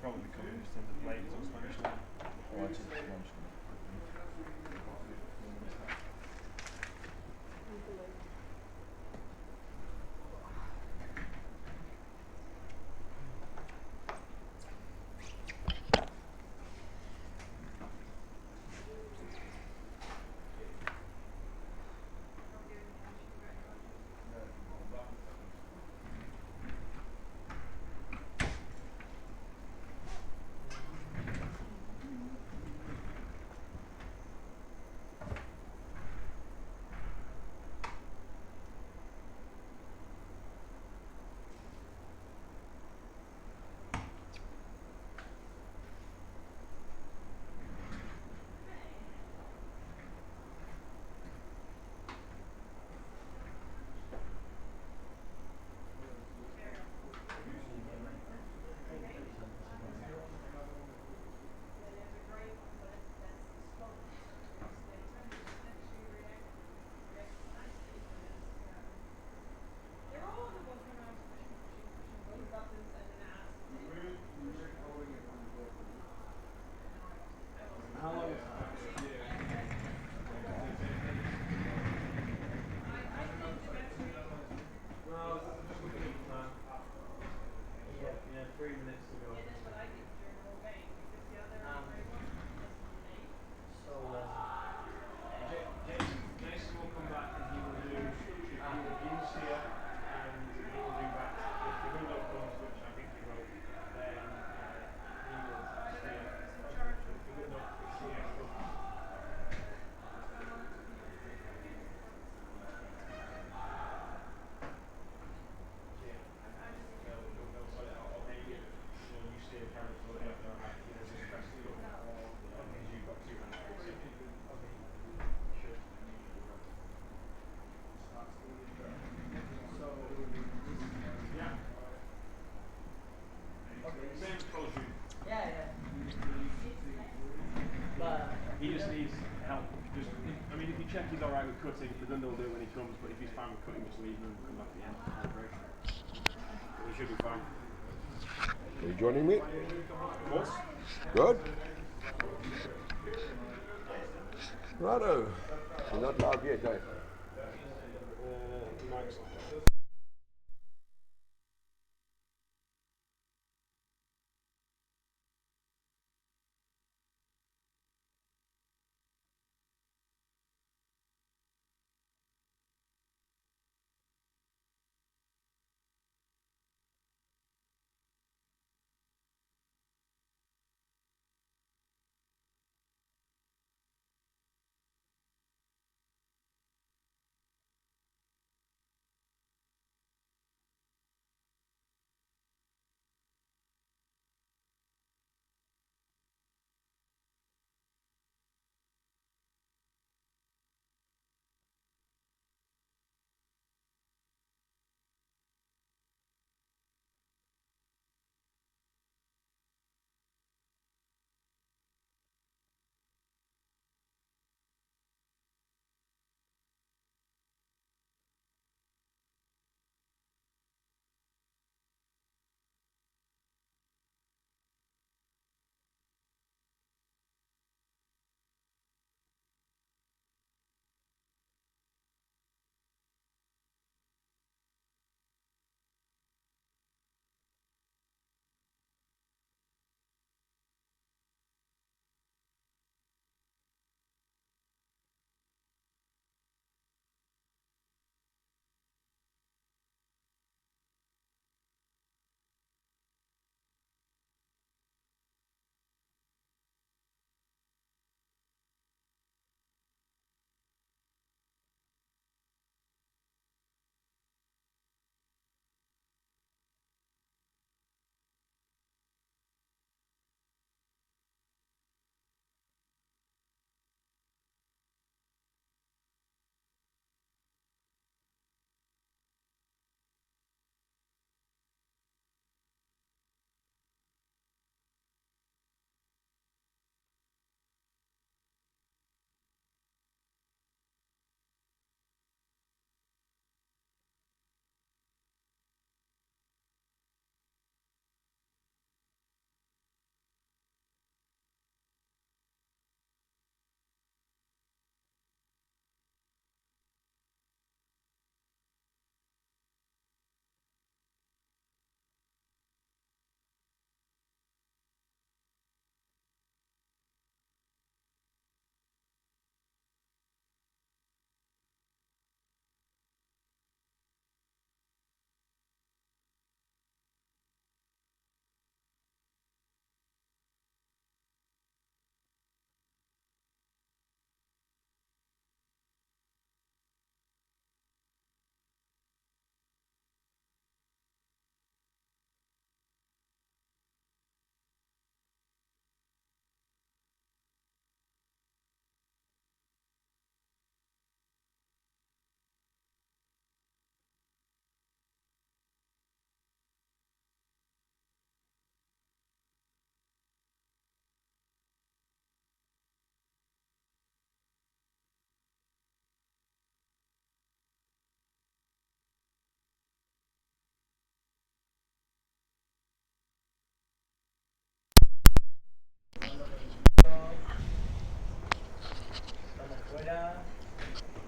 probably coming just in terms of blades or Spanish line. Oh, I just mentioned it. How long is No, just looking at the time. Yeah, 3 minutes to go. Jason will come back and he will do use here and he will do that. If the window comes, which I think he will, then he will steer. If the window steers comes. They'll sort it out, or maybe you steer carrots or whatever, just press the button because you've got 2 hands. Yeah. Same colour shoe. Yeah. But He just needs help. I mean, if you check he's alright with cutting, the gun will do it when he comes, but if he's fine with cutting, just leave him and come back at the end. But he should be fine. Are you joining me? Of course. Good. Righto. You're not live yet, eh? Mike's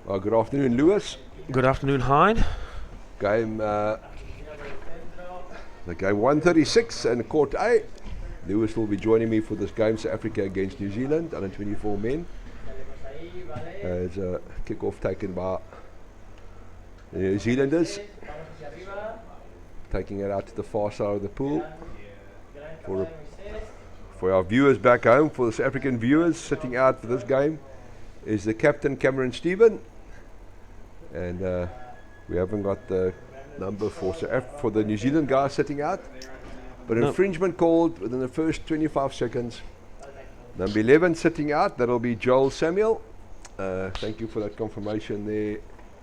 Good afternoon, Lewis. Good afternoon, Hein. Game, the game 136 and Court A. Lewis will be joining me for this game, South Africa against New Zealand, under 24 men. As a kick-off taken by the New Zealanders, taking it out to the far side of the pool. For our viewers back home, for the South African viewers sitting out for this game, is the captain Cameron Stephen, and we haven't got the number for the New Zealand guy sitting out, but infringement called within the first 25 seconds. Number 11 sitting out, that'll be Joel Samuel. Thank you for that confirmation there,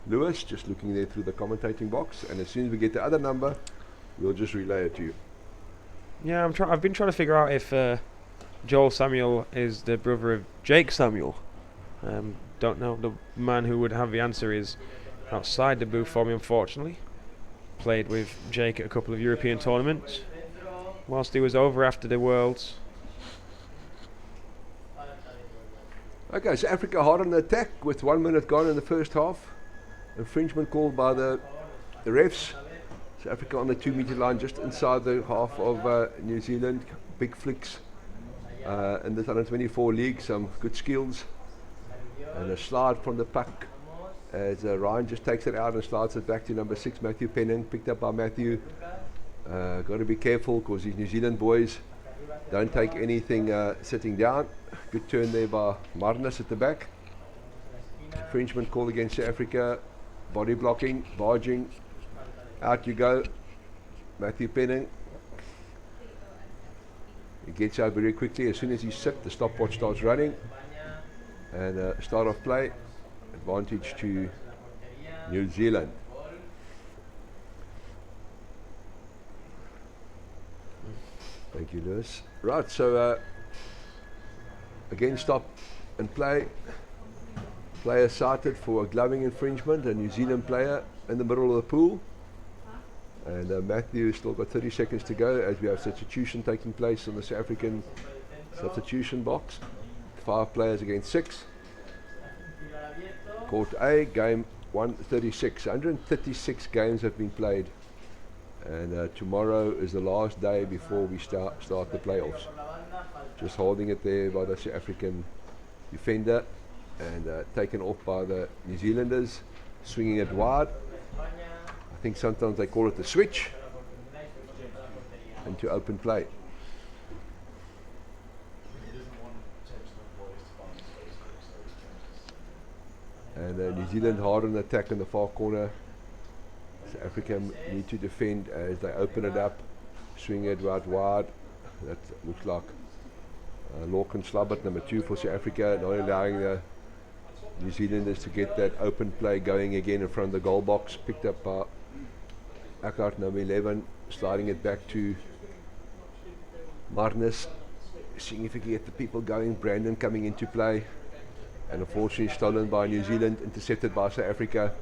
Lewis. Just looking there through the commentating box, and as soon as we get the other number, we'll just relay it to you. Yeah, I've been trying to figure out if Joel Samuel is the brother of Jake Samuel. Don't know. The man who would have the answer is outside the booth for me, unfortunately. Played with Jake at a couple of European tournaments whilst he was over after the Worlds. Okay, so Africa hard on the attack with 1 minute gone in the first half. Infringement called by the refs. So Africa on the 2 meter line, just inside the half of New Zealand. Big flicks in the under 24 league, some good skills. And a slide from the puck as Ryan just takes it out and slides it back to number 6, Matthew Penning. Picked up by Matthew. Got to be careful because these New Zealand boys don't take anything sitting down. Good turn there by Marnus at the back. Infringement call against South Africa. Body blocking, barging. Out you go. Matthew Penning. He gets out very quickly. As soon as he's set, the stopwatch starts running. And start of play. Advantage to New Zealand. Thank you, Lewis. Right, so again, stop and play. Player cited for a gloving infringement, a New Zealand player in the middle of the pool. And Matthew still got 30 seconds to go as we have substitution taking place on the South African substitution box. 5 players against 6. Court A, game 136. 136 games have been played. And tomorrow is the last day before we start the playoffs. Just holding it there by the South African defender and taken off by the New Zealanders, swinging it wide. I think sometimes they call it the switch into open play. And New Zealand hard on attack in the far corner. South Africa need to defend as they open it up, swing it right wide. That looks like Lorcan Slabbert, number 2 for South Africa, not allowing the New Zealanders to get that open play going again in front of the goal box. Picked up by Eckhart, number 11, sliding it back to Marnus, seeing if he can get the people going. Brandon coming into play, and unfortunately stolen by New Zealand, intercepted by South Africa.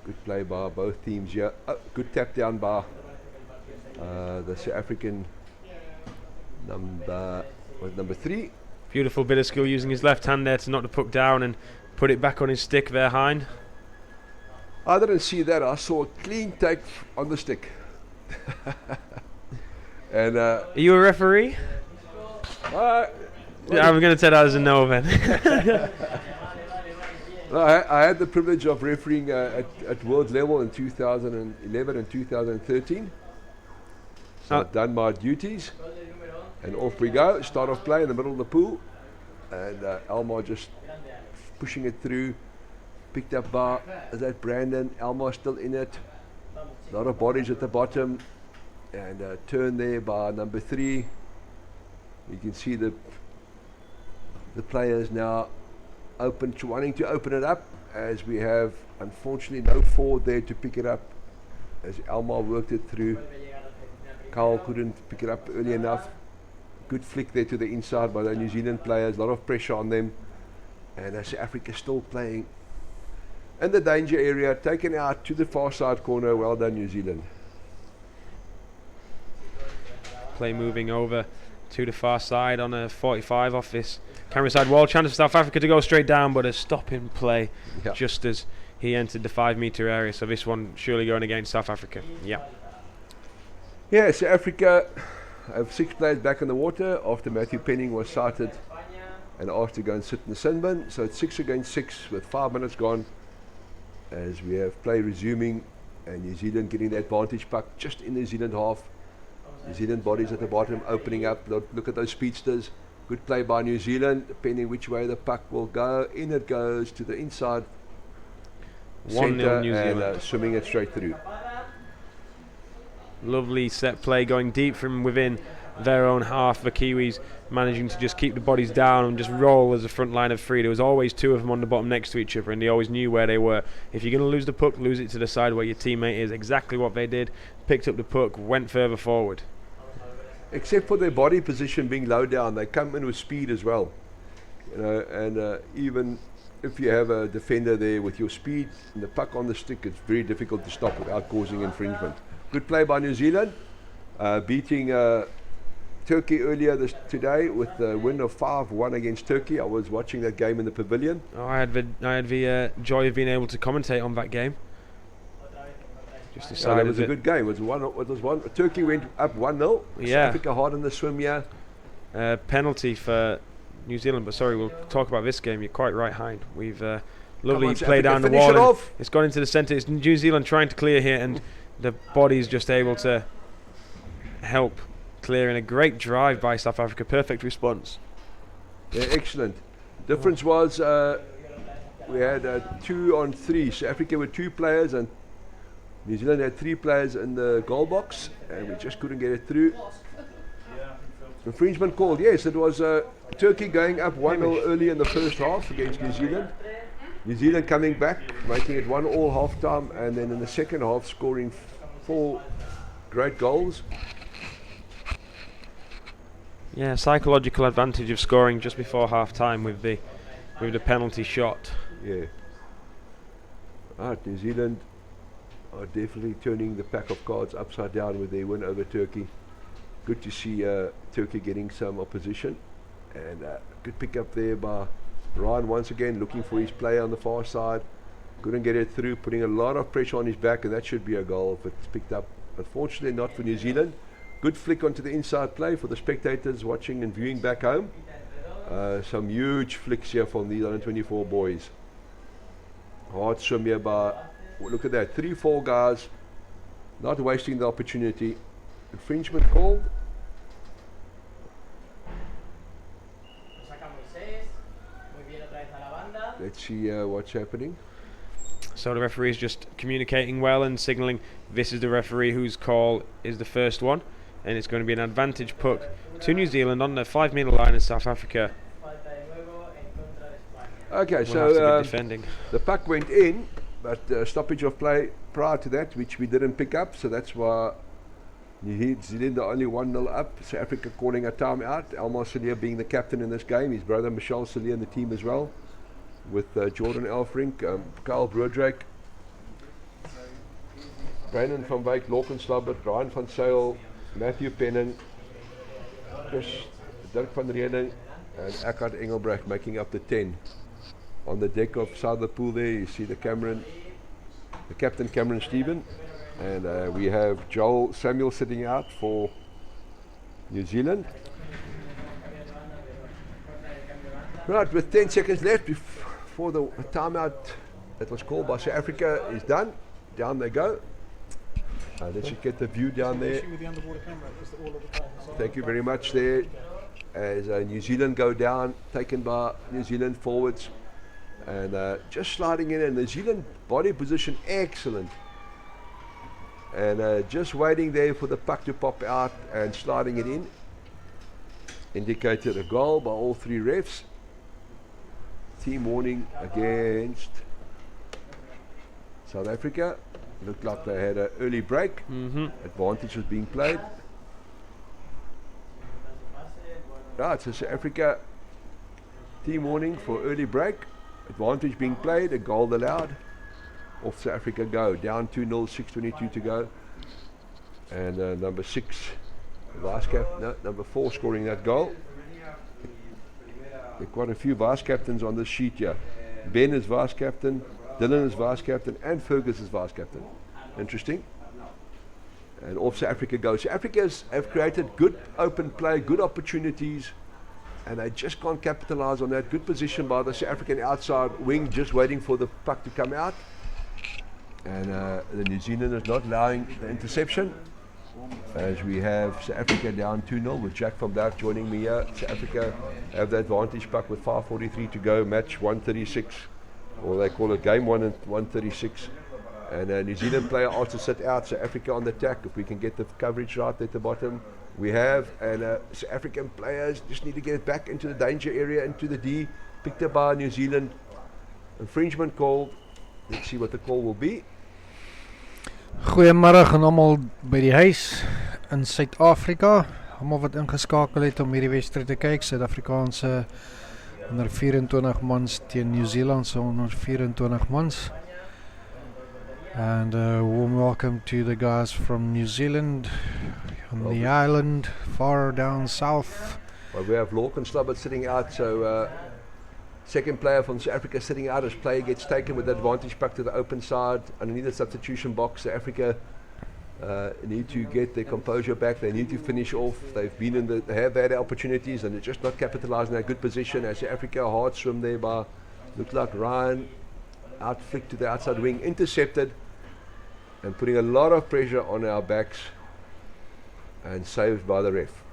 Good play by both teams here. Good tap down by the South African number 3. Beautiful bit of skill using his left hand there to knock the puck down and put it back on his stick there, Hein. I didn't see that. I saw a clean take on the stick. And are you a referee? I'm going to take that as a no then. I had the privilege of refereeing at world level in 2011 and 2013. So I've done my duties. And off we go. Start off play in the middle of the pool. And Elmar just pushing it through. Picked up by Brandon. Elmar still in it. A lot of bodies at the bottom. And turn there by number 3. You can see the players now wanting to open it up, as we have unfortunately no forward there to pick it up as Elmar worked it through. Carl couldn't pick it up early enough. Good flick there to the inside by the New Zealand players. A lot of pressure on them, and South Africa still playing in the danger area, taken out to the far side corner. Well done, New Zealand. Play moving over to the far side on a 45 off this Camera side wall, chance for South Africa to go straight down, but a stop in play Yeah. just as he entered the 5-metre area. So this one surely going against South Africa. Yeah. Yeah, so Africa have 6 players back in the water after Matthew Penning was sighted and asked to go and sit in the sin bin. So it's 6 against 6 with 5 minutes gone as we have play resuming and New Zealand getting the advantage puck just in the New Zealand half. New Zealand bodies at the bottom opening up. Look at those speedsters. Good play by New Zealand, depending which way the puck will go. In it goes to the inside 1-0 centre New and Zealand. swimming it straight through. Lovely set play going deep from within their own half. The Kiwis managing to just keep the bodies down and just roll as a front line of 3. There was always 2 of them on the bottom next to each other, and they always knew where they were. If you're going to lose the puck, lose it to the side where your teammate is. Exactly what they did. Picked up the puck, went further forward. Except for their body position being low down, they come in with speed as well. You know, and even if you have a defender there with your speed and the puck on the stick, it's very difficult to stop without causing infringement. Good play by New Zealand, beating Turkey earlier today with the win of 5-1 against Turkey. I was watching that game in the pavilion. Oh, I had the joy of being able to commentate on that game. Just So decided it was a good game. It was one. Turkey went up 1-0. South Yeah. Africa hard in the swim here. Penalty for New Zealand, but sorry, we'll talk about this game. You're quite right, Hein. We've lovely on, South play Africa, down the finish wall. it And off. it's gone into the centre. It's New Zealand trying to clear here, and the body's just able to help clear in a great drive by South Africa. Perfect response. Yeah, excellent. Difference was we had 2 on 3. South Africa with 2 players and New Zealand had 3 players in the goal box, and we just couldn't get it through. Infringement called. Yes, it was Turkey going up 1-0 early in the first half against New Zealand. New Zealand coming back, making it 1-1 half time, and then in the second half scoring 4 great goals. Yeah, psychological advantage of scoring just before half time with the penalty shot. Yeah. Right, New Zealand are definitely turning the pack of cards upside down with their win over Turkey. Good to see Turkey getting some opposition, and good pick up there by Ryan once again, looking for his play on the far side. Couldn't get it through, putting a lot of pressure on his back, and that should be a goal if it's picked up. Unfortunately not for New Zealand. Good flick onto the inside play for the spectators watching and viewing back home. Some huge flicks here from these under 24 boys. Hard swim here by, look at that, 3-4 guys, not wasting the opportunity. Infringement called. Let's see what's happening. So the referee is just communicating well and signalling this is the referee whose call is the first one, and it's going to be an advantage puck to New Zealand on the 5-metre line in South Africa. Okay, We'll so have to be defending. the puck went in, but stoppage of play prior to that, which we didn't pick up, so that's why New Zealand are only 1-0 up. South Africa calling a timeout. Elmar Cillier being the captain in this game. His brother Michel Cillier in the team as well, with Jordan Elfrink, Kyle Broodryk, Brandon van Wyk, Lorcan Slabbert, Ryan van Zyl, Matthew Penning, Dirk van Reening, and Eckhard Engelbrecht making up the 10. On the deck of Pool there, you see the captain Cameron Stephen, and we have Joel Samuel sitting out for New Zealand. Right, with 10 seconds left before the timeout that was called by South Africa is done. Down they go. Let's just get the view down there. Thank you very much there. As New Zealand go down, taken by New Zealand forwards. And just sliding in, and New Zealand body position excellent. And just waiting there for the puck to pop out and sliding it in. Indicated a goal by all 3 refs. Team warning against South Africa. Looked like they had an early break. Advantage was being played. Right, so South Africa, team warning for early break. Advantage being played, a goal allowed. Off South Africa go. Down 2-0, 6:22 to go. And number 6, number 4 scoring that goal. There are quite a few vice captains on this sheet here. Ben is vice captain, Dylan is vice captain, and Fergus is vice captain. Interesting. And off South Africa goes. South Africans have created good open play, good opportunities, and they just can't capitalise on that. Good position by the South African outside wing, just waiting for the puck to come out. And the New Zealanders not allowing the interception. As we have South Africa down 2-0 with Jack van Dijk joining me here. South Africa have the advantage puck with 5:43 to go, match 136, or they call it game 1 and 136. And a New Zealand player asked to sit out, South Africa on the attack. If we can get the coverage right at the bottom, we have. And South African players just need to get it back into the danger area, into the D. Picked up by New Zealand. Infringement called. Let's see what the call will be. Goeiemôre aan almal by die huis in Suid-Afrika. Almal wat ingeskakel het om hierdie wedstryd te kyk. Suid-Afrikaanse onder 24 mans teen Nieu-Seeland se onder 24 mans. And warm welcome to the guys from New Zealand on the island far down south. Well, we have Lorcan Slubbert sitting out, so second player from South Africa sitting out as player gets taken with the advantage back to the open side underneath the substitution box. South Africa need to get their composure back. They need to finish off. They've been in they have had opportunities and they're just not capitalising their good position. As South Africa hard swim there by looked like Ryan out flicked to the outside wing, intercepted and putting a lot of pressure on our backs and saved by the ref.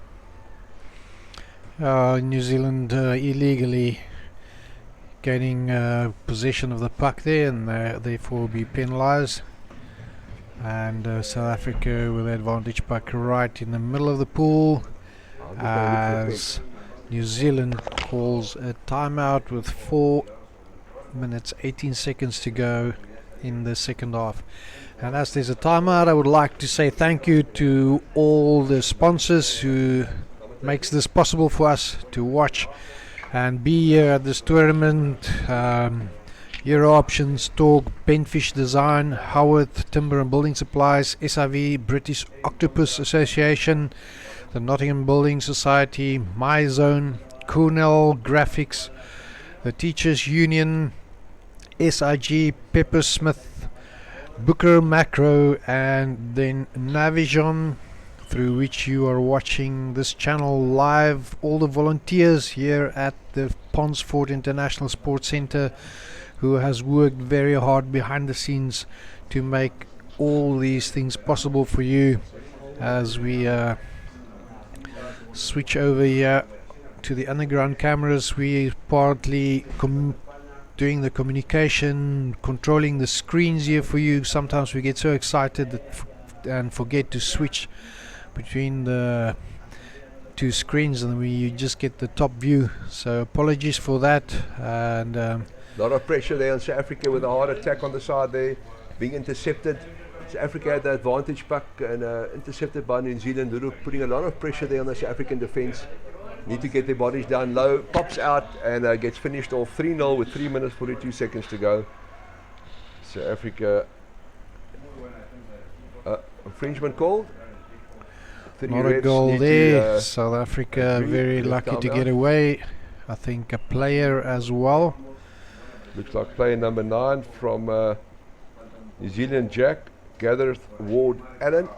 New Zealand illegally gaining possession of the puck there and therefore be penalised. And South Africa with the advantage puck right in the middle of the pool as New Zealand calls a timeout with 4 minutes 18 seconds to go in the second half. And as there's a timeout, I would like to say thank you to all the sponsors who makes this possible for us to watch and be here at this tournament. Euro Options, Talk, Penfish Design, Howarth Timber and Building Supplies, SIV, British Octopus Association, the Nottingham Building Society, MyZone, Cornell Graphics, the Teachers Union, SIG, Pepper Smith, Booker Macro, and then Navision, through which you are watching this channel live. All the volunteers here at the Ponsford International Sports Centre who has worked very hard behind the scenes to make all these things possible for you. As we switch over here to the underground cameras, we partly doing the communication, controlling the screens here for you. Sometimes we get so excited that and forget to switch between the two screens and you just get the top view, so apologies for that. And a lot of pressure there on South Africa with a hard attack on the side there, being intercepted. South Africa had the advantage puck and intercepted by New Zealand, putting a lot of pressure there on the South African defence. Need to get their bodies down low, pops out and gets finished off 3-0 with 3 minutes 42 seconds to go. South Africa, infringement called. Not a goal there. South Africa very lucky to get away. I think a player as well. Looks like player number 9 from New Zealand, Jack Gatherth Ward Allen,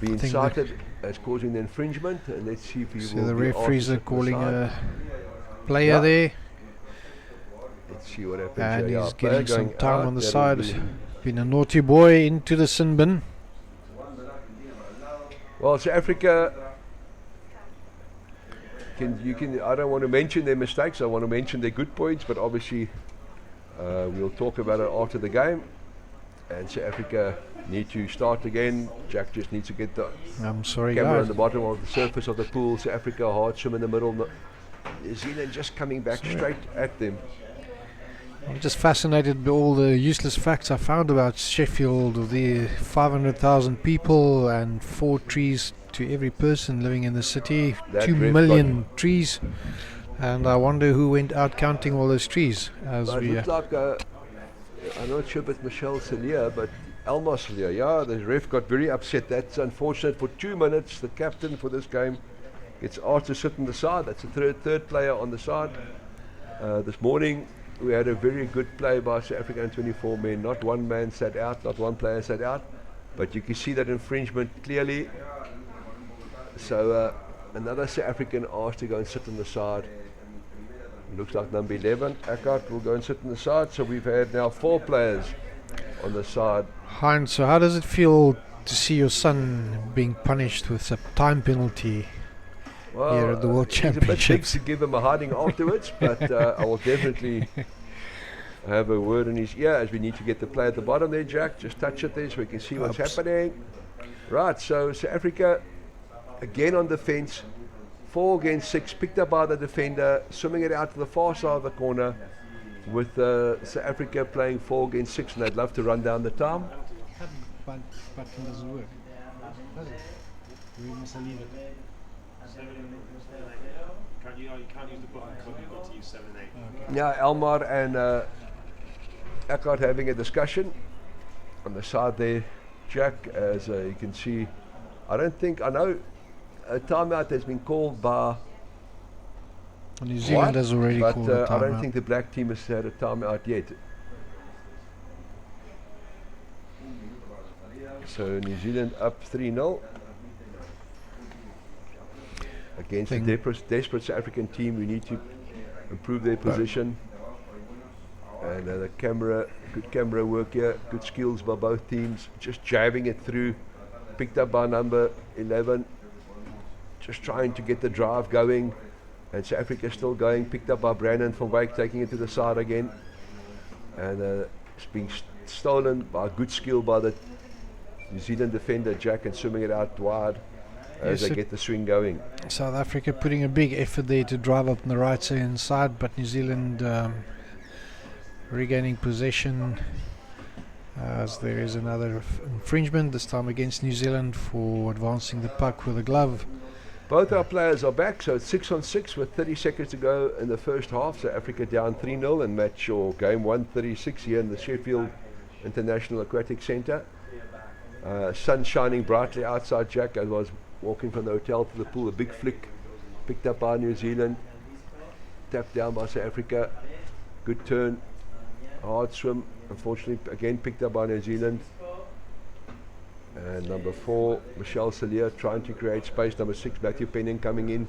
being cited as causing the infringement. And let's see if he will. The referees are calling a player there. Let's see what happens. And he's getting some time on the side. Been a naughty boy into the sin bin. Well, South Africa, I don't want to mention their mistakes, I want to mention their good points, but obviously we'll talk about it after the game. And South Africa need to start again. Jack just needs to get the camera on the bottom of the surface of the pool. South Africa hard swim in the middle. New Zealand just coming back straight at them. I'm just fascinated by all the useless facts I found about Sheffield, the 500,000 people and 4 trees to every person living in the city, 2 million trees, and I wonder who went out counting all those trees. As it looks like, I'm not sure if it's Michelle Celia, but Elma Celia, yeah, the ref got very upset. That's unfortunate. For 2 minutes, the captain for this game gets asked to sit on the side. That's the third player on the side. This morning we had a very good play by South Africa and 24 men. Not one man sat out, not one player sat out, but you can see that infringement clearly. So another South African asked to go and sit on the side. Looks like number 11, Eckhart, will go and sit on the side. So we've had now 4 players on the side. Heinz, so how does it feel to see your son being punished with a time penalty here at the World He's a bit big Championships? to give him a hiding afterwards, but I will definitely have a word in his ear as we need to get the play at the bottom there, Jack. Just touch it there so we can see what's happening. Right, so South Africa again on defence. 4 against 6, picked up by the defender, swimming it out to the far side of the corner with South Africa playing 4 against 6, and they'd love to run down the time. Button doesn't work, does it? We must leave it. You can't use the button because you've got to use 7 and 8. Yeah, Elmar and Eckhart having a discussion on the side there, Jack, as you can see. I know a timeout has been called by New Zealand has already but called a I don't timeout. think the black team has had a timeout yet. So New Zealand up 3-0 against the desperate South African team. We need to improve their position. And the good camera work here, good skills by both teams. Just jabbing it through, picked up by number 11. Just trying to get the drive going, and South Africa still going, picked up by Brandon van Wyk, taking it to the side again, and it's being stolen by good skill by the New Zealand defender Jack, and swimming it out wide as they get the swing going. South Africa putting a big effort there to drive up on the right hand side, but New Zealand regaining possession as there is another infringement, this time against New Zealand for advancing the puck with a glove. Both our players are back, so it's 6-on-6 with 30 seconds to go in the first half. So Africa down 3-0 in match or game 136 here in the Sheffield International Aquatic Centre. Sun shining brightly outside, Jack. I was walking from the hotel to the pool. A big flick picked up by New Zealand, tapped down by South Africa. Good turn, hard swim. Unfortunately, again picked up by New Zealand. And number 4, Michelle Celia, trying to create space. Number 6, Matthew Penning coming in.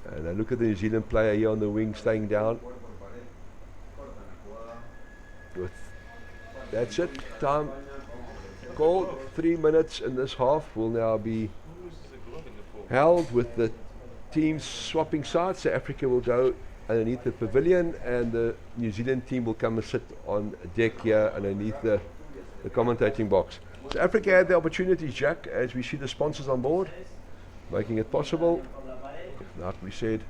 And look at the New Zealand player here on the wing, staying down. That's it. Time called. 3 minutes in this half will now be held with the teams swapping sides. So Africa will go underneath the pavilion, and the New Zealand team will come and sit on deck here underneath the commentating box. So Africa had the opportunities, Jack, as we see the sponsors on board, making it possible. Like we said,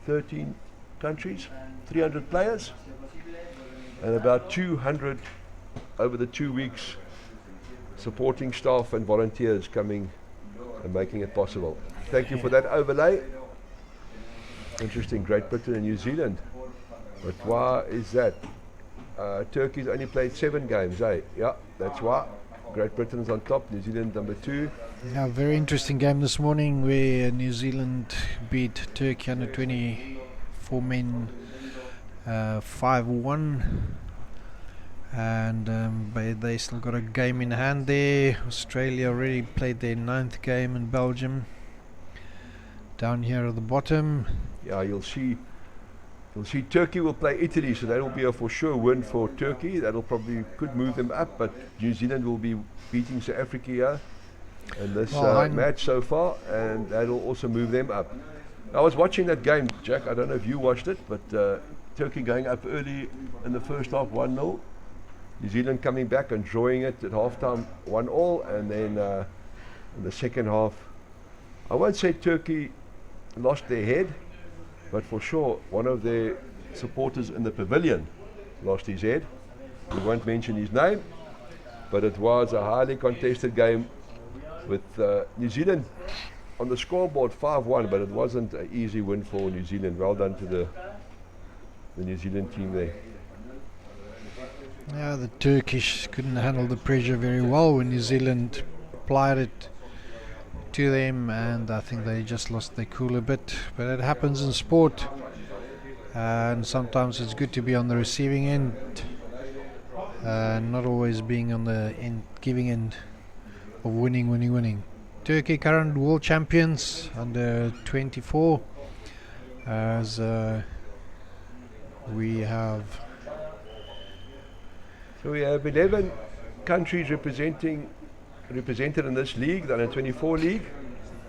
13 countries, 300 players, and about 200 over the 2 weeks supporting staff and volunteers coming and making it possible. Thank you for that overlay. Interesting, Great Britain and New Zealand. But why is that? Turkey's only played 7 games, eh? Yeah, that's why. Great Britain's on top, New Zealand number 2. Yeah, very interesting game this morning where New Zealand beat Turkey under 24 men 5-1, and they still got a game in hand there. Australia already played their 9th game in Belgium. Down here at the bottom, yeah, you'll see Turkey will play Italy, so that will be a for sure win for Turkey. That'll probably could move them up, but New Zealand will be beating South Africa here in this match so far, and that'll also move them up. I was watching that game, Jack. I don't know if you watched it, but Turkey going up early in the first half 1-0. New Zealand coming back and drawing it at halftime 1-1, and then in the second half, I won't say Turkey lost their head, but for sure one of their supporters in the pavilion lost his head. We won't mention his name, but it was a highly contested game with New Zealand on the scoreboard 5-1, but it wasn't an easy win for New Zealand. Well done to the New Zealand team there. yeah, the Turkish couldn't handle the pressure very well when New Zealand applied it to them, and I think they just lost their cool a bit. But it happens in sport, and sometimes it's good to be on the receiving end, not always being on the giving end of winning. Turkey current world champions under 24, as we have. So we have 11 countries represented in this league, the under 24 league,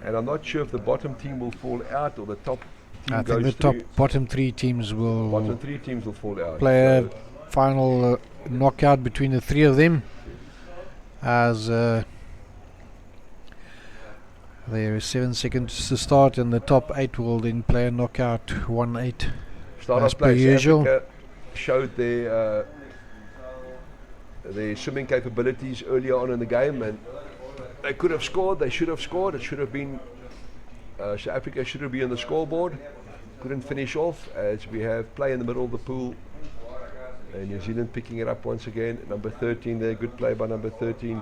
and I'm not sure if the bottom team will fall out or the top team I goes think the through. bottom three teams will Bottom three teams will fall out. play So a final knockout between the three of them, as there is 7 seconds to start, and the top 8 will then play a knockout 1-8. start as off per play, South usual. Africa showed their swimming capabilities earlier on in the game, and they could have scored. They should have scored. It should have been South Africa should have been on the scoreboard. Couldn't finish off, as we have play in the middle of the pool, and New Zealand picking it up once again. Number 13 there, good play by number 13,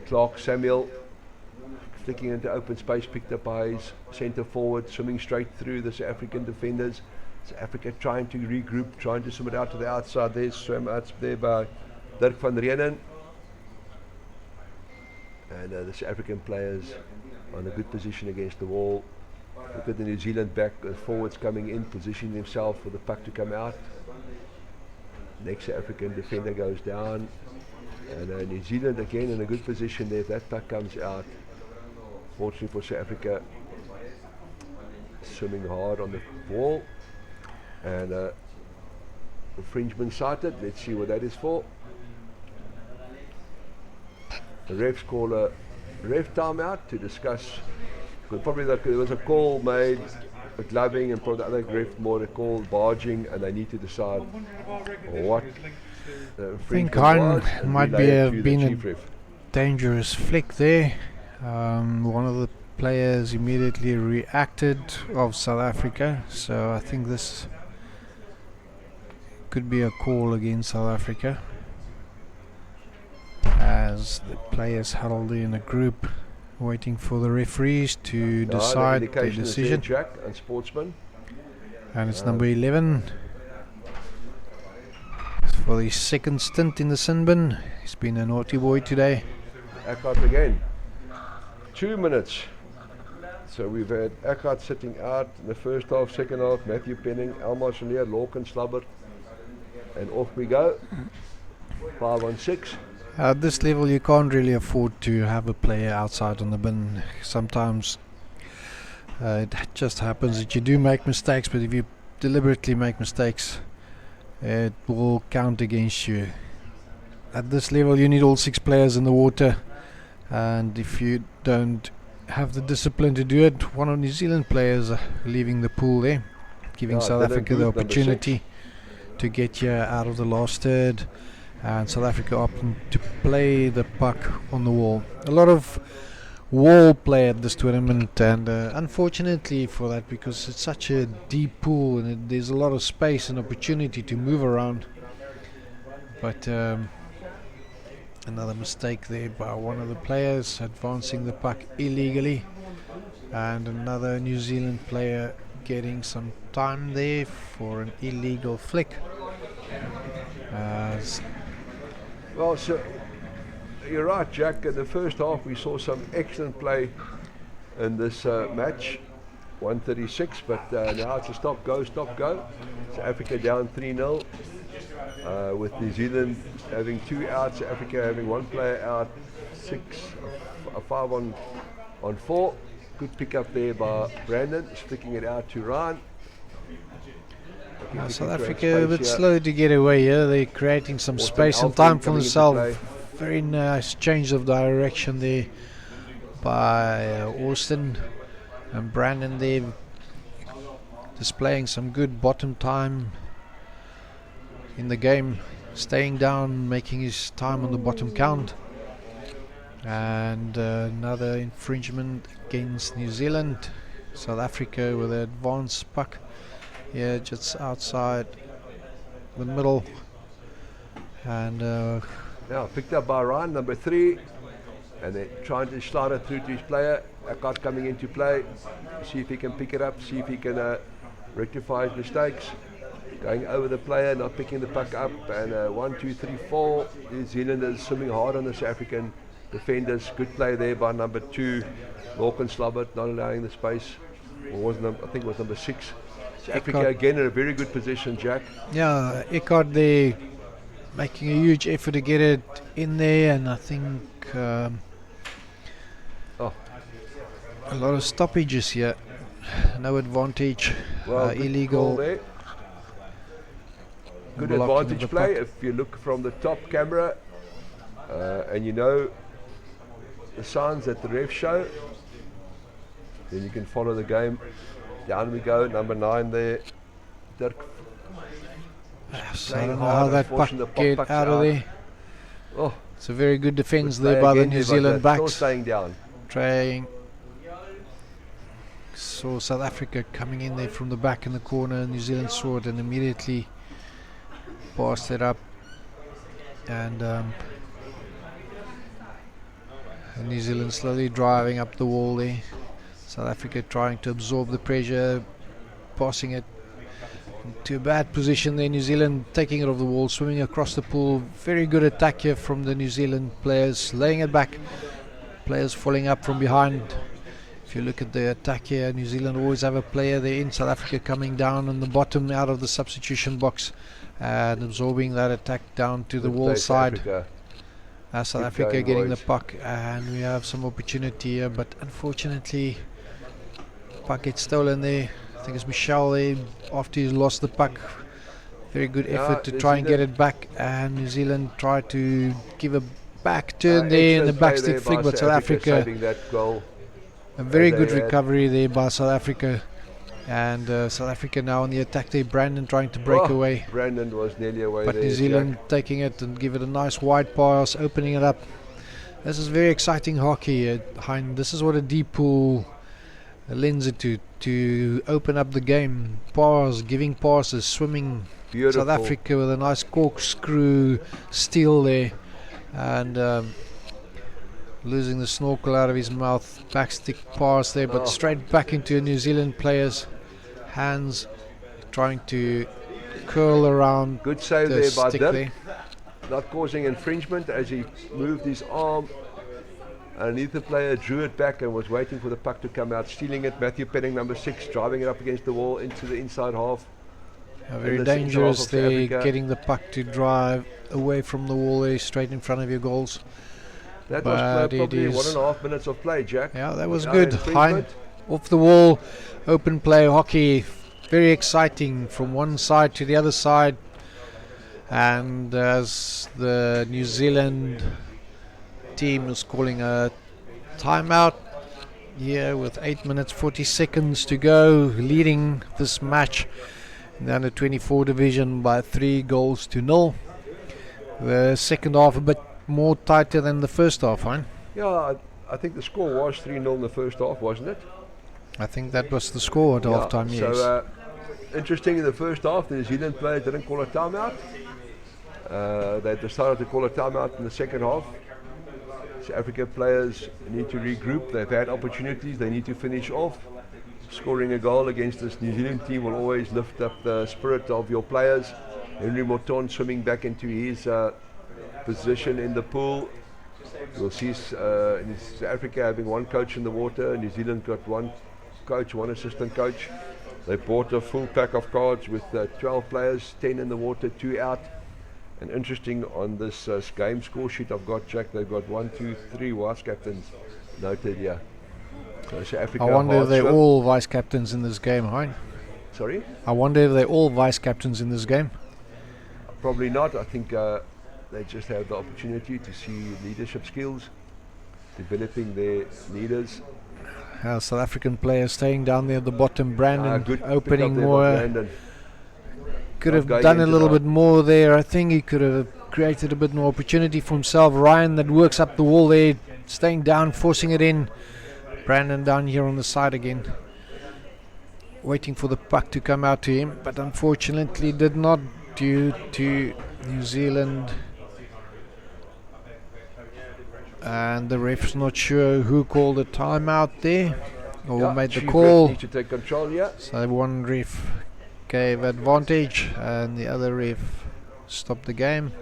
Clark Samuel, flicking into open space, picked up by his centre forward, swimming straight through the South African defenders. South Africa trying to regroup, trying to swim it out to the outside. There's swim out there by Dirk van Reenen. And the South African players on a good position against the wall. Look at the New Zealand back forwards coming in, positioning themselves for the puck to come out. Next South African defender goes down, and New Zealand again in a good position there. If that puck comes out, fortunately for South Africa, swimming hard on the wall, and infringement cited. Let's see what that is for. The refs call a ref timeout to discuss. Probably there was a call made, a gloving, and probably the other ref more a call barging, and they need to decide what the I think infringement was, Hein and might relay it be to the been chief a ref. dangerous flick there. One of the players immediately reacted of South Africa, so I think this could be a call against South Africa, as the players huddled in a group waiting for the referees to decide their indication is there, decision. Jack and Sportsman. And it's number 11 for the second stint in the sin bin. He's been a naughty boy today. Eckhart again. 2 minutes. So we've had Eckhart sitting out in the first half, second half, Matthew Penning, Elmar Sonier, Lorcan Slubber, and off we go. 5-on-6. At this level you can't really afford to have a player outside on the bin. Sometimes it just happens that you do make mistakes, but if you deliberately make mistakes, it will count against you. At this level you need all 6 players in the water, and if you don't have the discipline to do it, one of New Zealand players leaving the pool there, giving South Africa the opportunity to get here out of the last third, and South Africa opting to play the puck on the wall. A lot of wall play at this tournament, and unfortunately for that, because it's such a deep pool and there's a lot of space and opportunity to move around. But another mistake there by one of the players, advancing the puck illegally, and another New Zealand player getting some time there for an illegal flick. Well, so you're right, Jack. In the first half, we saw some excellent play in this match, 136. But now it's a stop go. South Africa down 3-0, with New Zealand having 2 outs, South Africa having 1 player out, 5-on-4. Good pick up there by Brandon, sticking it out to Ryan. South Africa a bit slow to get away here. They're creating some space and time for themselves. Very nice change of direction there by Austin, and Brandon there displaying some good bottom time in the game, staying down, making his time on the bottom count. And another infringement against New Zealand. South Africa with an advanced puck. Yeah, just outside the middle, and Now picked up by Ryan, number 3, and then trying to slide it through to his player. Eckhart coming into play, see if he can pick it up, see if he can rectify his mistakes. Going over the player, not picking the puck up, and 1, 2, 3, 4. New Zealand is swimming hard on the South African defenders. Good play there by number 2, Lorcan Slubbert, not allowing the space. Or was I think it was number 6. South Africa again in a very good position, Jack. Yeah, Eckhart there making a huge effort to get it in there, and I think a lot of stoppages here. No advantage, Well, good illegal. call there. Good blocking advantage the play puck. if you look from the top camera and you know the signs that the refs show, then you can follow the game. Down we go, number 9 there, Dirk. So I playing don't know hard how and that forcing puck the get pucks out of there. Oh, It's a very good defence good there play by the again New there, but Zealand they're still backs. staying down. Trying. Saw South Africa coming in there from the back in the corner. New Zealand saw it and immediately passed it up. And New Zealand slowly driving up the wall there. South Africa trying to absorb the pressure, passing it to a bad position there. New Zealand taking it off the wall, swimming across the pool. Very good attack here from the New Zealand players, laying it back. Players falling up from behind. If you look at the attack here, New Zealand always have a player there in. South Africa coming down on the bottom out of the substitution box and absorbing that attack down to the Good wall play, side. South Keep Africa going, getting the boys. puck, and we have some opportunity here, but unfortunately puck gets stolen there. I think it's Michel there after he's lost the puck. Very good Yeah, effort to New try and get Zealand- it back, and New Zealand tried to give a back turn there in the excellent play backstick there flick, by but South Africa, saving that goal. a very they good had. recovery there by South Africa. And South Africa now on the attack there. Brandon trying to break Oh, away, Brandon was nearly away but there. New Zealand Jack. taking it and give it a nice wide pass, opening it up. This is very exciting hockey, Hein. This is what a deep pool lends it to open up the game. Giving passes, swimming. Beautiful. South Africa with a nice corkscrew steal there, and losing the snorkel out of his mouth. Backstick pass there, but Oh. straight back into a New Zealand player's hands, trying to curl around Good save the there by stick Dirk, there. not causing infringement as he moved his arm underneath the player, drew it back and was waiting for the puck to come out, stealing it. Matthew Penning, number 6, driving it up against the wall into the inside half. Very in the centre dangerous half of there, Africa. getting the puck to drive away from the wall there, straight in front of your goals. That was But it probably is- 1.5 minutes of play, Jack. Yeah, that was Without good. infringement. Off the wall, open play hockey, very exciting from one side to the other side. And as the New Zealand team is calling a timeout here with 8 minutes 40 seconds to go, leading this match in the under 24 division by 3-0. The second half a bit more tighter than the first half, huh? Yeah, I think the score was 3-0 in the first half, wasn't it? I think that was the score at half time, yes. So interesting, in the first half, the New Zealand players didn't call a timeout. They decided to call a timeout in the second half. South Africa players need to regroup. They've had opportunities. They need to finish off. Scoring a goal against this New Zealand team will always lift up the spirit of your players. Henry Morton swimming back into his position in the pool. We'll see in South Africa having one coach in the water. New Zealand got one coach, one assistant coach. They bought a full pack of cards with 12 players, 10 in the water, 2 out. And interesting, on this game score sheet I've got, Jack, they've got 1, 2, 3 vice captains noted here. So South Africa I wonder if hard they're swim. all vice captains in this game, huh? Sorry? I wonder if they're all vice captains in this game. Probably not. I think they just have the opportunity to see leadership skills, developing their leaders. South African players staying down there at the bottom. Brandon Good opening pick up there by more. Brandon. Could Not have going done a into little the- bit more there. I think he could have created a bit more opportunity for himself. Ryan that works up the wall there, staying down, forcing it in. Brandon down here on the side again, waiting for the puck to come out to him, but unfortunately did not, due to New Zealand and the ref's not sure who called the timeout there or Yeah, made the chief call. ref needs to take control, yeah. So one ref gave advantage and the other ref stopped the game.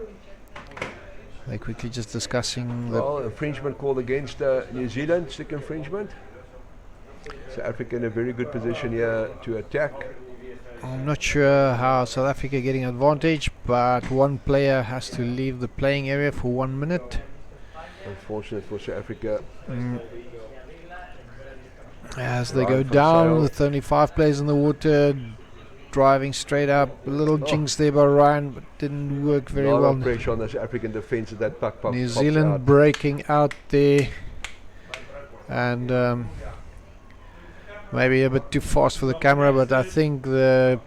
They're quickly just discussing the Well, infringement called against New Zealand, stick infringement. South Africa in a very good position here to attack. I'm not sure how South Africa getting advantage, but one player has to leave the playing area for 1 minute. Unfortunate for South Africa. As they Ryan go from down Sale. with only 5 players in the water, driving straight up. A little jinx there by Ryan, but didn't work very Lot well. of pressure on the South African defence as that puck New pops Zealand out. breaking out there, and maybe a bit too fast for the camera, but I think the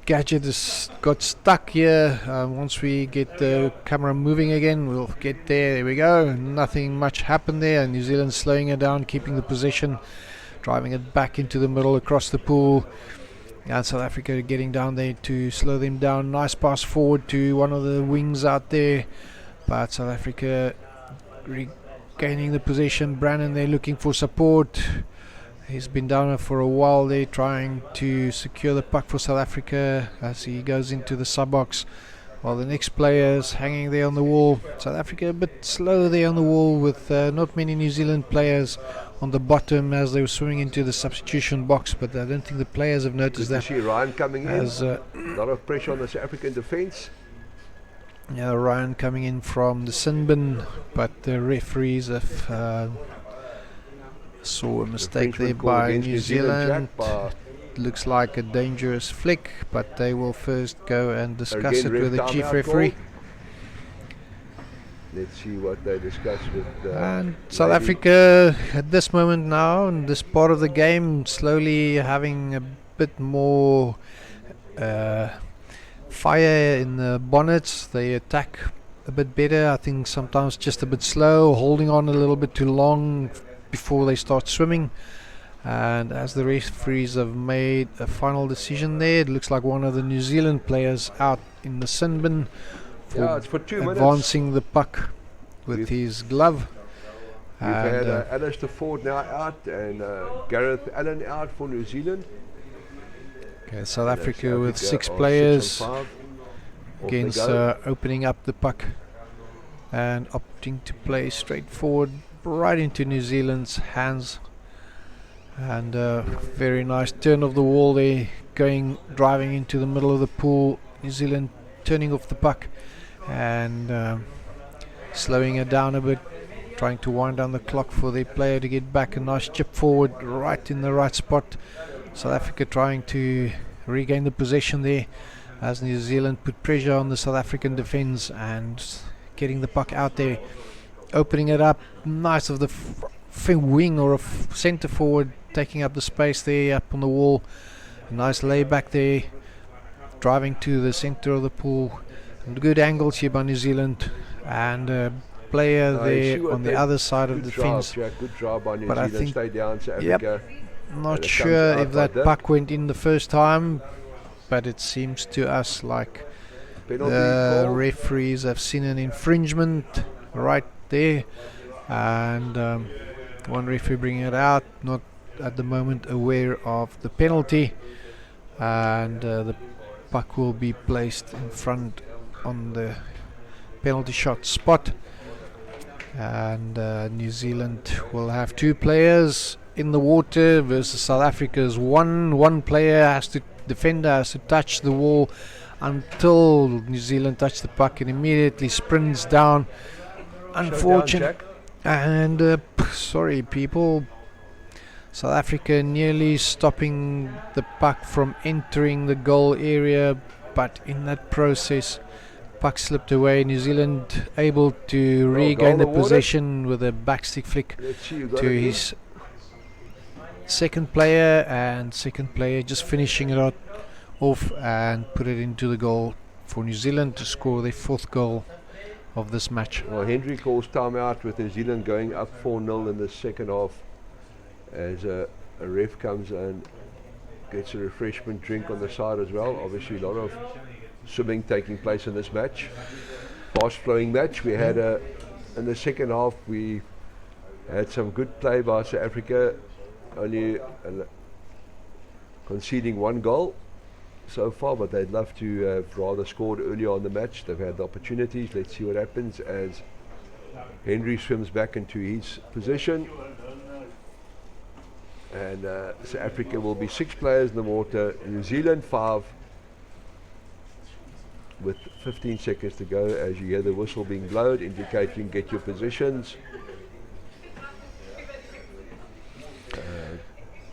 gadget has got stuck here. Once we get the camera moving again, we'll get there. There we go. Nothing much happened there. New Zealand slowing it down, keeping the position, driving it back into the middle across the pool. And South Africa getting down there to slow them down. Nice pass forward to one of the wings out there, but South Africa regaining the position. Brandon there looking for support. He's been down there for a while there, trying to secure the puck for South Africa as he goes into the sub box, while the next player is hanging there on the wall. South Africa a bit slow there on the wall with not many New Zealand players on the bottom as they were swimming into the substitution box, but I don't think the players have noticed Good that. to see Ryan coming in. As A lot of pressure on the South African defence. Ryan coming in from the sin bin, but the referees have saw a mistake there Infringement call by against New Zealand. Jack, by Looks like a dangerous flick, but they will first go and discuss again, it with the ref chief timeout referee. called. Let's see what they discuss with And South lady. Africa at this moment now, in this part of the game, slowly having a bit more fire in the bonnets. They attack a bit better. I think sometimes just a bit slow, holding on a little bit too long before they start swimming. And as the referees have made a final decision there, it looks like one of the New Zealand players out in the sin bin for Yeah, it's for 2 minutes. advancing the puck with We've- his glove. We've had And Alistair Ford now out and Gareth Allen out for New Zealand. okay, South And Africa with 6 are players 6 on 5. Off they against go. opening up the puck and opting to play straight forward right into New Zealand's hands. And very nice turn of the wall there, driving into the middle of the pool. New Zealand turning off the puck and slowing it down a bit, trying to wind down the clock for their player to get back. A nice chip forward right in the right spot. South Africa trying to regain the possession there as New Zealand put pressure on the South African defence and getting the puck out there, opening it up. Nice of the wing or a centre forward taking up the space there up on the wall. A nice layback there, driving to the centre of the pool. And good angles here by New Zealand, and a player You there see what on the they- other side of the Good drive, fence. Jack, good drive by New But I Zealand. think- Stay down, South Yep. Africa. Not it sure comes out if like that that. puck went in the first time, but it seems to us like Penalty the call. referees have seen an infringement right there, and one referee bringing it out, not at the moment aware of the penalty, and the puck will be placed in front on the penalty shot spot, and New Zealand will have 2 players in the water versus South Africa's one player has to defender has to touch the wall until New Zealand touch the puck and immediately sprints down. Unfortunate. Jack. And sorry people, South Africa nearly stopping the puck from entering the goal area, but in that process puck slipped away. New Zealand able to regain the goal awarded. possession with a backstick flick Let's see, you got to it in. his second player, and second player just finishing it out off and put it into the goal for New Zealand to score their 4th goal of this match. Well, Henry calls timeout with New Zealand going up 4-0 in the second half as a ref comes and gets a refreshment drink on the side as well. Obviously a lot of swimming taking place in this match. Fast flowing match. We had in the second half we had some good play by South Africa, only conceding one goal so far, but they'd love to have rather scored earlier on the match. They've had the opportunities. Let's see what happens as Henry swims back into his position. And South Africa will be 6 players in the water, New Zealand 5, with 15 seconds to go as you hear the whistle being blown, indicating get your positions.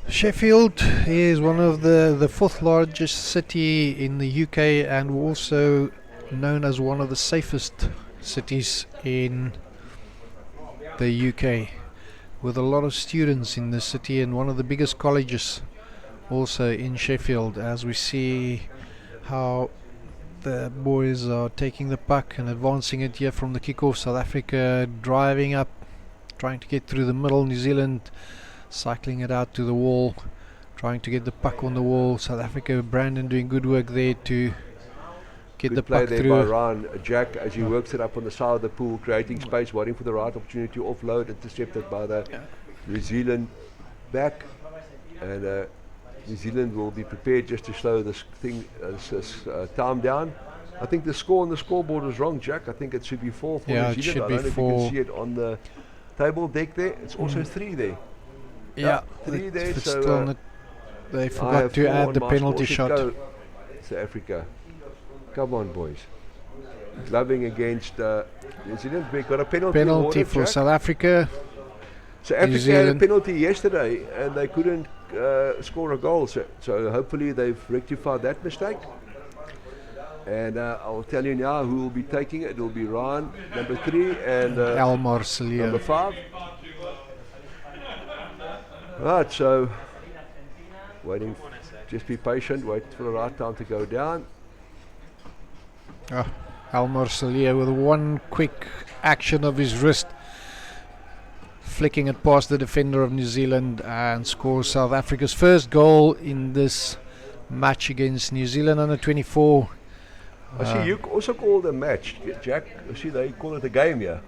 Sheffield is one of the 4th largest city in the UK, and also known as one of the safest cities in the UK, with a lot of students in the city and one of the biggest colleges also in Sheffield, as we see how the boys are taking the puck and advancing it here from the kickoff. South Africa driving up, trying to get through the middle. New Zealand cycling it out to the wall, trying to get the puck on the wall. South Africa, Brandon doing good work there to get Good the play puck there through. by Ryan Jack as he works it up on the side of the pool, creating space, waiting for the right opportunity to offload, intercepted by the New Zealand back. And New Zealand will be prepared just to slow this thing, time down. I think the score on the scoreboard is wrong, Jack. I think it should be 4 for Yeah, New it Zealand. should I be don't know if you 4. can see it on the table deck there. It's also 3 there. Yeah, 3 there. it's So still on they I forgot have to 4 add on the my penalty score sheet. shot. Go, South Africa. Come on, boys. Gloving against New Zealand. We got a penalty Penalty awarded, for Jack. South Africa. So Africa had a Zealand. penalty yesterday and they couldn't score a goal. So hopefully they've rectified that mistake. And I'll tell you now who will be taking it. It will be Ryan, number 3, and Elmar number Celia. 5. Right, so waiting. Just be patient. Wait for the right time to go down. Elmar Celia with one quick action of his wrist, flicking it past the defender of New Zealand, and scores South Africa's first goal in this match against New Zealand under 24. I see you also call it a match, Jack. I see they call it a game, yeah.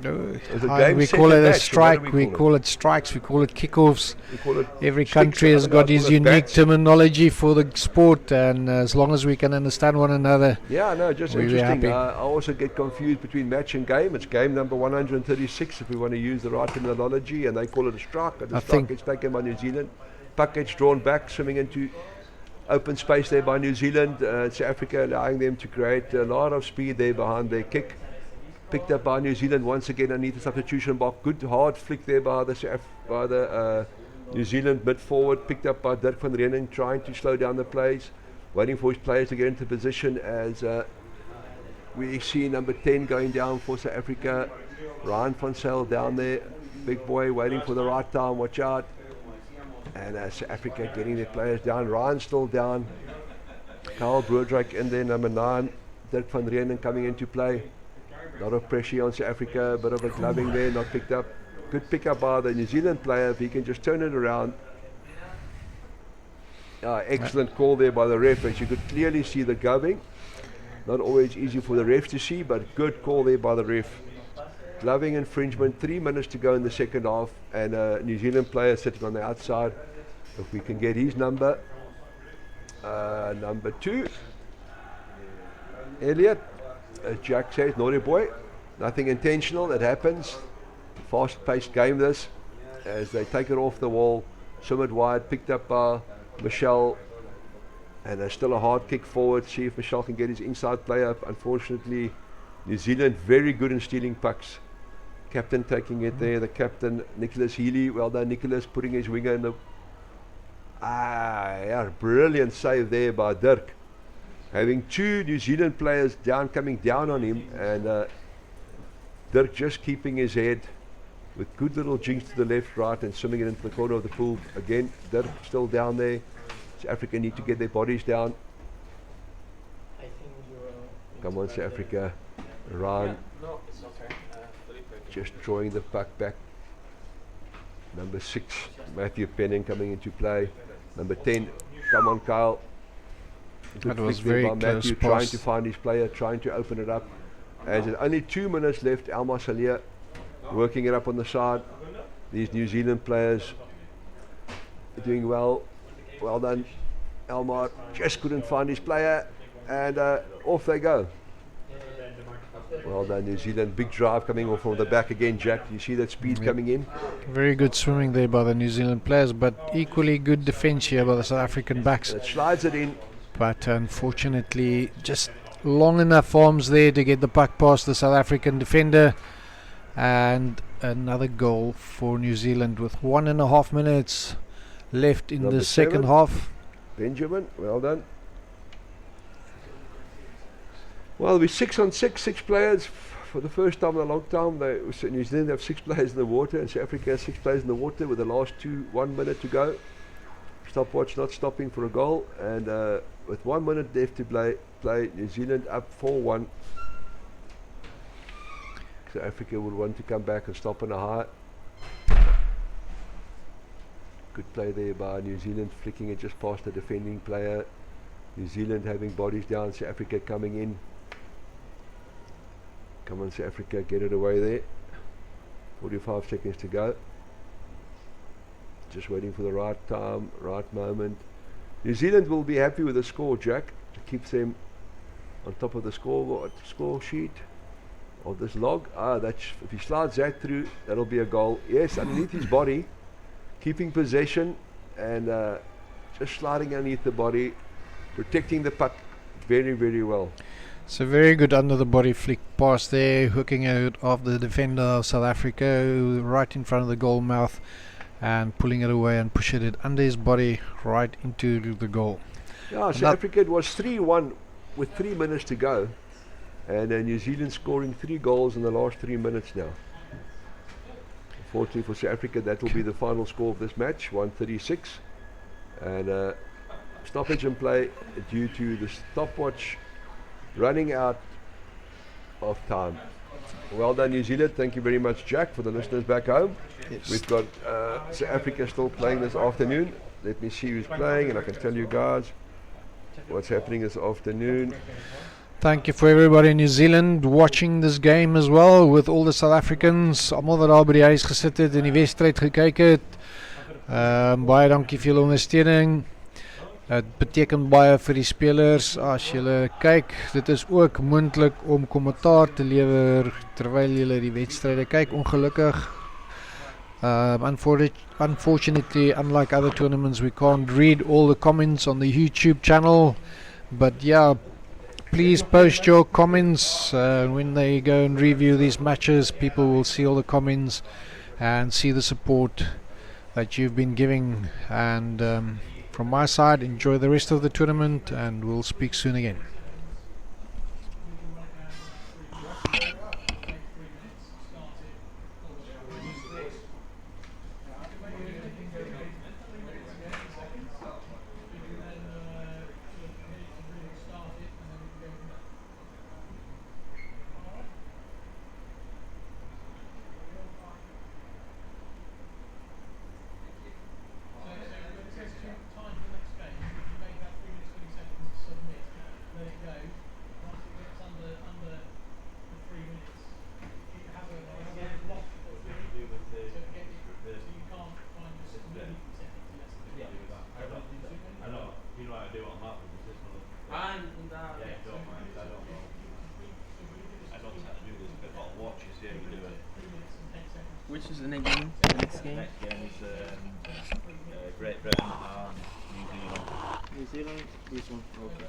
Is it game, We set, call and it a match, or what strike, do we call call it strikes, we call it kickoffs. We call it Every sticks, country has other got guys his call it unique bats. terminology for the sport, and as long as we can understand one another. Yeah, no, just We're interesting. happy. I also get confused between match and game. It's game number 136 if we want to use the right terminology, and they call it a strike. And the I strike think- gets taken by New Zealand. Puck gets drawn back, swimming into open space there by New Zealand. South Africa allowing them to create a lot of speed there behind their kick. Picked up by New Zealand once again underneath the substitution box. Good hard flick there by the New Zealand mid forward. Picked up by Dirk van Renen, trying to slow down the plays, waiting for his players to get into position as we see number 10 going down for South Africa. Ryan van Zyl down there, big boy waiting for the right time. Watch out! And South Africa getting their players down. Ryan still down. Karl Broodryk in there, number 9. Dirk van Renen coming into play. A lot of pressure on South Africa, a bit of a gloving there, not picked up. Good pick up by the New Zealand player, if he can just turn it around. Excellent call there by the ref, as you could clearly see the gloving. Not always easy for the ref to see, but good call there by the ref. Gloving infringement, 3 minutes to go in the second half, and a New Zealand player sitting on the outside. If we can get his number, number 2, Elliot. As Jack says, naughty boy, nothing intentional, it happens. Fast-paced game this, as they take it off the wall, swim it wide, picked up by Michelle, and there's still a hard kick forward, see if Michelle can get his inside play up. Unfortunately, New Zealand very good in stealing pucks. Captain taking it there, the captain, Nicholas Healy, well done Nicholas, putting his winger in the... brilliant save there by Dirk. Having 2 New Zealand players coming down on him, and Dirk just keeping his head with good little jinks to the left, right, and swimming it into the corner of the pool. Again, Dirk still down there. South Africa need to get their bodies down. Come on, South Africa. Ryan just drawing the puck back. Number 6, Matthew Penning coming into play. Number 10, come on, Kyle. Good That was flick there very by close Matthew, trying pass. to find his player, trying to open it up. As there's only 2 minutes left, Elmar Celia working it up on the side. These New Zealand players are doing well. Well done. Elmar just couldn't find his player, and off they go. Well done, New Zealand. Big drive coming off from the back again, Jack. You see that speed coming in? Very good swimming there by the New Zealand players, but equally good defence here by the South African backs. It slides it in. But unfortunately, just long enough arms there to get the puck past the South African defender. And another goal for New Zealand with 1.5 minutes left in Number the second 7. half. Benjamin, well done. Well, we're 6 on 6, 6 players. For the first time in a long time, New Zealand have 6 players in the water, and South Africa has 6 players in the water with the last 1 minute to go. Stopwatch not stopping for a goal, and with 1 minute left to play, New Zealand up 4-1. South Africa will want to come back and stop on a high. Good play there by New Zealand, flicking it just past the defending player. New Zealand having bodies down, South Africa coming in. Come on, South Africa, get it away there. 45 seconds to go. Just waiting for the right time, right moment. New Zealand will be happy with the score, Jack. It keeps them on top of the score sheet of this log. If he slides that through, that'll be a goal. Yes, underneath his body, keeping possession and just sliding underneath the body, protecting the puck very, very well. It's a very good under the body flick pass there, hooking out of the defender of South Africa right in front of the goal mouth and pulling it away and pushing it under his body right into the goal. Yeah, South Africa, it was 3-1 with 3 minutes to go, and New Zealand scoring 3 goals in the last 3 minutes now. Unfortunately for South Africa, that will be the final score of this match, 136, and stoppage in play due to the stopwatch running out of time. Well done, New Zealand. Thank you very much, Jack. For the listeners back home, we've got South Africa still playing this afternoon. Let me see who's playing, and I can tell you guys what's happening this afternoon. Thank you for everybody in New Zealand watching this game as well, with all the South Africans. Almal wat daar by die huis gesit het en die wedstryd gekyk het. Baie dankie vir julle ondersteuning. Dit beteken baie vir die spelers. As julle kyk, dit is ook moontlik om kommentaar te lewer terwyl julle die wedstryde kyk. Ongelukkig, unfortunately, unlike other tournaments, we can't read all the comments on the YouTube channel. But yeah, please post your comments. When they go and review these matches, people will see all the comments and see the support that you've been giving. And from my side, enjoy the rest of the tournament, and we'll speak soon again. Which is the next game? The next game? Next game is Great Britain and New Zealand. New Zealand? This one? Okay.